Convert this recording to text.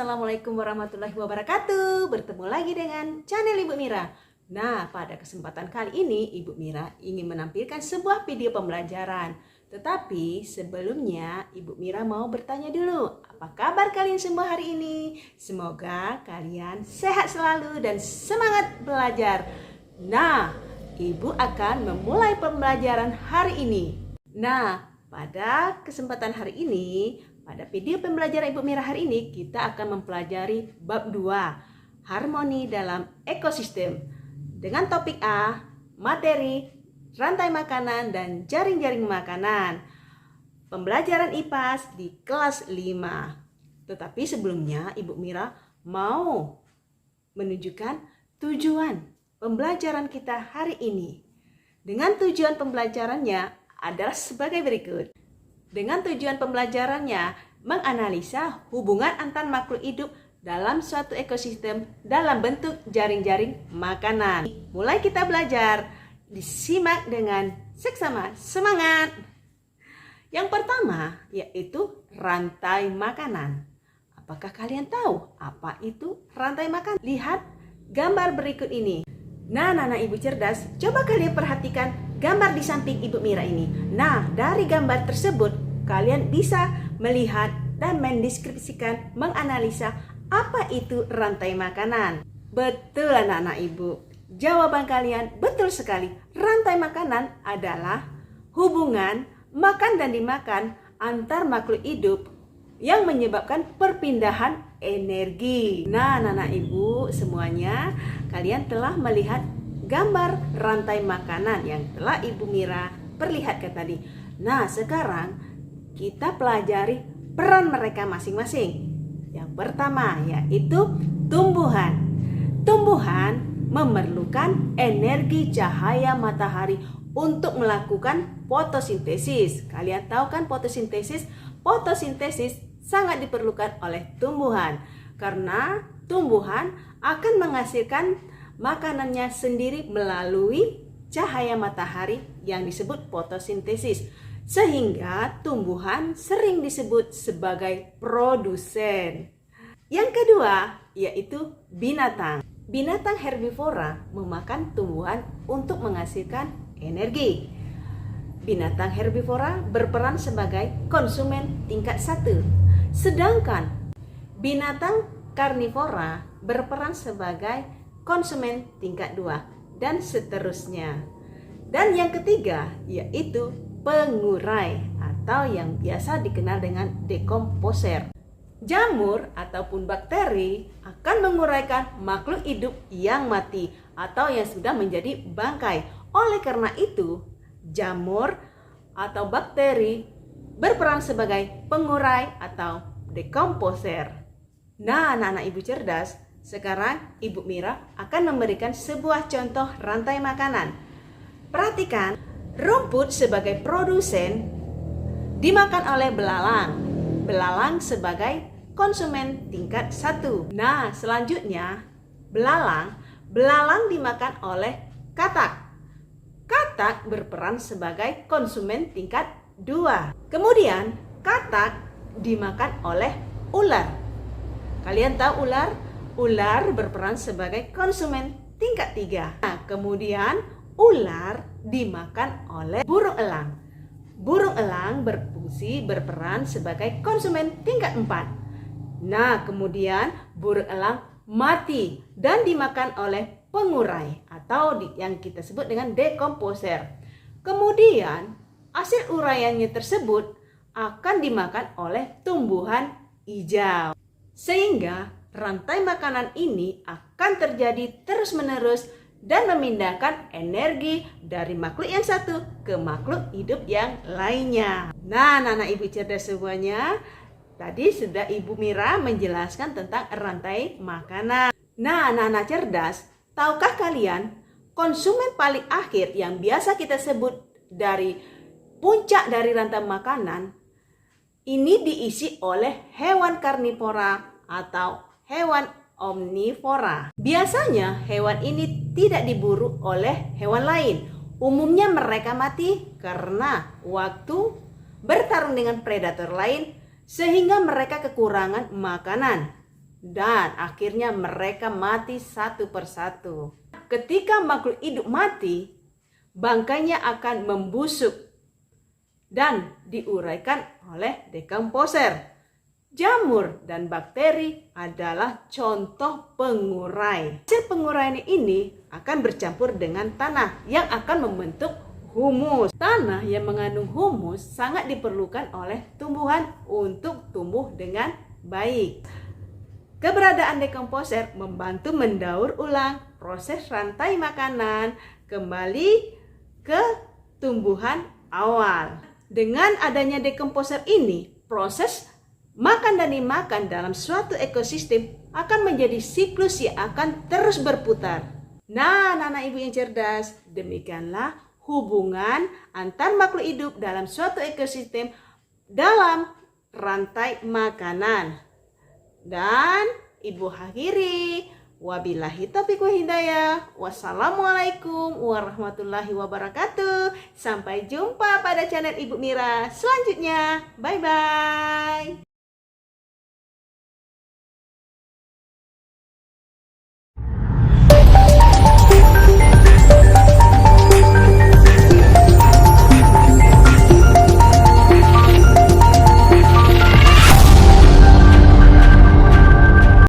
Assalamualaikum warahmatullahi wabarakatuh. Bertemu lagi dengan channel Ibu Mira. Nah, pada kesempatan kali ini Ibu Mira ingin menampilkan sebuah video pembelajaran. Tetapi sebelumnya Ibu Mira mau bertanya dulu, apa kabar kalian semua hari ini? Semoga kalian sehat selalu dan semangat belajar. Nah, Ibu akan memulai pembelajaran hari ini. Nah, pada kesempatan hari ini, pada video pembelajaran Ibu Mira hari ini, kita akan mempelajari bab 2, harmoni dalam ekosistem. Dengan topik A, materi, rantai makanan, dan jaring-jaring makanan. Pembelajaran IPAS di kelas 5. Tetapi sebelumnya Ibu Mira mau menunjukkan tujuan pembelajaran kita hari ini. Dengan tujuan pembelajarannya adalah sebagai berikut. Dengan tujuan pembelajarannya menganalisa hubungan antar makhluk hidup dalam suatu ekosistem dalam bentuk jaring-jaring makanan. Mulai kita belajar, disimak dengan seksama, semangat. Yang pertama yaitu rantai makanan. Apakah kalian tahu apa itu rantai makanan? Lihat gambar berikut ini. Nah, anak ibu cerdas, coba kalian perhatikan gambar di samping Ibu Mira ini. Nah, dari gambar tersebut kalian bisa melihat dan mendeskripsikan, menganalisa apa itu rantai makanan. Betul anak-anak ibu, jawaban kalian betul sekali. Rantai makanan adalah hubungan makan dan dimakan antar makhluk hidup yang menyebabkan perpindahan energi. Nah, anak-anak ibu semuanya, kalian telah melihat gambar rantai makanan yang telah Ibu Mira perlihatkan tadi. Nah, sekarang kita pelajari peran mereka masing-masing. Yang pertama yaitu tumbuhan. Tumbuhan memerlukan energi cahaya matahari untuk melakukan fotosintesis. Kalian tahu kan fotosintesis? Fotosintesis sangat diperlukan oleh tumbuhan karena tumbuhan akan menghasilkan makanannya sendiri melalui cahaya matahari yang disebut fotosintesis. Sehingga tumbuhan sering disebut sebagai produsen. Yang kedua yaitu binatang. Binatang herbivora memakan tumbuhan untuk menghasilkan energi. Binatang herbivora berperan sebagai konsumen tingkat 1. Sedangkan binatang karnivora berperan sebagai konsumen tingkat 2 dan seterusnya. Dan yang ketiga yaitu pengurai atau yang biasa dikenal dengan dekomposer. Jamur ataupun bakteri akan menguraikan makhluk hidup yang mati atau yang sudah menjadi bangkai. Oleh karena itu, jamur atau bakteri berperan sebagai pengurai atau dekomposer. Nah, anak-anak ibu cerdas, sekarang Ibu Mira akan memberikan sebuah contoh rantai makanan. Perhatikan, rumput sebagai produsen dimakan oleh belalang. Belalang sebagai konsumen tingkat 1. Nah, selanjutnya belalang dimakan oleh katak. Katak berperan sebagai konsumen tingkat 2. Kemudian katak dimakan oleh ular. Kalian tahu ular? Ular berperan sebagai konsumen tingkat 3. Nah, kemudian ular dimakan oleh burung elang. Burung elang berperan sebagai konsumen tingkat 4. Nah, kemudian burung elang mati dan dimakan oleh pengurai atau yang kita sebut dengan dekomposer. Kemudian hasil uraiannya tersebut akan dimakan oleh tumbuhan hijau. Sehingga rantai makanan ini akan terjadi terus-menerus dan memindahkan energi dari makhluk yang satu ke makhluk hidup yang lainnya. Nah, anak-anak ibu cerdas semuanya, tadi sudah Ibu Mira menjelaskan tentang rantai makanan. Nah, anak-anak cerdas, tahukah kalian konsumen paling akhir yang biasa kita sebut dari puncak dari rantai makanan ini diisi oleh hewan karnivora atau hewan omnivora. Biasanya hewan ini tidak diburu oleh hewan lain. Umumnya mereka mati karena waktu bertarung dengan predator lain sehingga mereka kekurangan makanan. dan akhirnya mereka mati satu persatu. Ketika makhluk hidup mati, bangkainya akan membusuk dan diuraikan oleh dekomposer. Jamur dan bakteri adalah contoh pengurai. Hasil penguraian ini akan bercampur dengan tanah yang akan membentuk humus. Tanah yang mengandung humus sangat diperlukan oleh tumbuhan untuk tumbuh dengan baik. Keberadaan dekomposer membantu mendaur ulang proses rantai makanan kembali ke tumbuhan awal. Dengan adanya dekomposer ini, proses makan dan dimakan dalam suatu ekosistem akan menjadi siklus yang akan terus berputar. Nah, anak-anak ibu yang cerdas, demikianlah hubungan antar makhluk hidup dalam suatu ekosistem dalam rantai makanan. Dan ibu akhiri, wabillahi taufiq wa hidayah. Wassalamualaikum warahmatullahi wabarakatuh. Sampai jumpa pada channel Ibu Mira selanjutnya. Bye-bye.